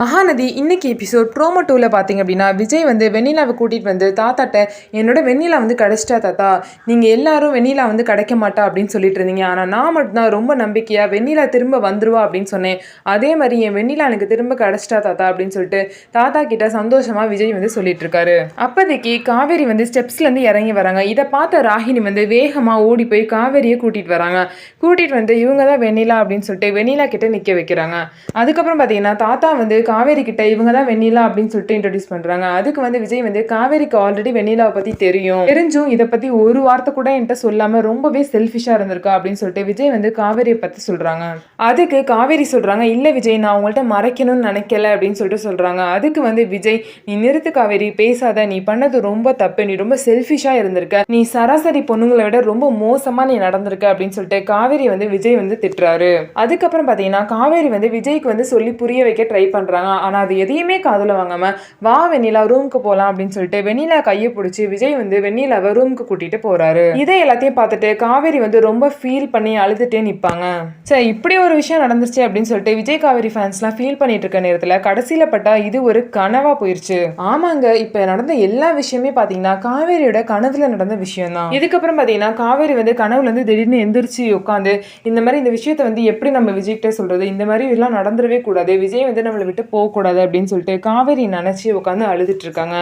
மகாநதி இன்னைக்கு episode promo 2ல பார்த்தீங்க அப்படின்னா விஜய் வந்து வெண்ணிலாவை கூட்டிகிட்டு வந்து தாத்தாட்ட என்னோட வெண்ணிலா வந்து கிடைச்சிட்டா தாத்தா, நீங்கள் எல்லாரும் வெண்ணிலா வந்து கிடைக்க மாட்டா அப்படின்னு சொல்லிட்டு இருந்தீங்க, ஆனால் நான் மட்டும்தான் ரொம்ப நம்பிக்கையாக வெண்ணிலா திரும்ப வந்துருவா அப்படின்னு சொன்னேன். அதே மாதிரி என் வெண்ணிலா எனக்கு திரும்ப கிடைச்சிட்டா தாத்தா அப்படின்னு சொல்லிட்டு தாத்தா கிட்ட சந்தோஷமாக விஜய் வந்து சொல்லிட்டு இருக்காரு. அப்போதைக்கு காவேரி வந்து ஸ்டெப்ஸ்லேருந்து இறங்கி வராங்க. இதை பார்த்த ராகினி வந்து வேகமாக ஓடி போய் காவேரியை கூட்டிகிட்டு வராங்க. கூட்டிகிட்டு வந்து இவங்க தான் வெண்ணிலா அப்படின்னு சொல்லிட்டு வெண்ணிலா கிட்ட நிற்க வைக்கிறாங்க. அதுக்கப்புறம் பார்த்தீங்கன்னா தாத்தா வந்து காவேரி கிட்ட இவங்க தான் வெண்ணிலா அப்படின்னு சொல்லிட்டு இன்ட்ரோடியூஸ் பண்றாங்க. அதுக்கு வந்து விஜய் வந்து காவேரிக்கு ஆல்ரெடி வெண்ணிலாவை பத்தி தெரிஞ்சும் இதை பத்தி ஒரு வார்த்தை கூட என்கிட்ட சொல்லாம ரொம்பவே செல்ஃபிஷா இருந்திருக்கா அப்படின்னு சொல்லிட்டு விஜய் வந்து காவேரியை பத்தி சொல்றாங்க. அதுக்கு காவேரி சொல்றாங்க, இல்ல விஜய் நான் உங்கள்கிட்ட மறைக்கணும்னு நினைக்கல அப்படின்னு சொல்லிட்டு சொல்றாங்க. அதுக்கு வந்து விஜய், நீ நிறுத்து காவேரி, பேசாத, நீ பண்ணது ரொம்ப தப்பு, நீ ரொம்ப செல்ஃபிஷா இருந்திருக்க, நீ சராசரி பொண்ணுங்களை விட ரொம்ப மோசமா நீ நடந்திருக்க அப்படின்னு சொல்லிட்டு காவேரி வந்து விஜய் வந்து திட்டுறாரு. அதுக்கப்புறம் பாத்தீங்கன்னா காவேரி வந்து விஜய்க்கு வந்து சொல்லி புரிய வைக்க ட்ரை பண்றாங்க. ஆனா அது எதையுமே காதுல வாங்காம வா வெண்ணிலா ரூமுக்கு போலாம் அப்படின்னு சொல்லிட்டு வெண்ணிலா கையை பிடிச்சி விஜய் வந்து வெண்ணிலாவை ரூமுக்கு கூட்டிட்டு போறாரு. இதை எல்லாத்தையும் பார்த்துட்டு காவேரி வந்து ரொம்ப ஃபீல் பண்ணி அழுதுட்டே நிப்பாங்க. சரி, இப்படி ஒரு விஷயம் நடந்துச்சு அப்படின்னு சொல்லிட்டு விஜய் காவேரி ஃபேன்ஸ்லாம் ஃபீல் பண்ணிட்டு இருக்க நேரத்துல கடைசியில பட்டா இது ஒரு கனவா போயிருச்சு. ஆமாங்க, இப்ப நடந்த எல்லா விஷயமே பாத்தீங்கன்னா காவேரியோட கனவுல நடந்த விஷயம் தான். இதுக்கப்புறம் பாத்தீங்கன்னா காவேரி வந்து கனவுல இருந்து திடீர்னு எந்திரிச்சு உட்காந்து இந்த மாதிரி இந்த விஷயத்த வந்து எப்படி நம்ம விஜய் கிட்ட சொல்றது, இந்த மாதிரி எல்லாம் நடந்துடவே கூடாது, விஜய் வந்து நம்மளை விட்டு போகக்கூடாது அப்படின்னு சொல்லிட்டு காவேரி நினைச்சு உட்காந்து அழுதுட்டு இருக்காங்க.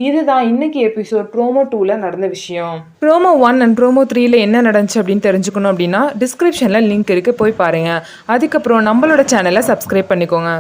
இதுதான் இன்னைக்கு எபிசோட் ப்ரோமோ 2ல நடந்த விஷயம். ப்ரோமோ 1 அண்ட் ப்ரோமோ 3ல என்ன நடந்துச்சு அப்படின்னு தெரிஞ்சுக்கணும் அப்படின்னா டிஸ்கிரிப்ஷன்ல லிங்க் இருக்கு, போய் பாருங்க. அதுக்கப்புறம் நம்மளோட சேனலை சப்ஸ்கிரைப் பண்ணிக்கோங்க.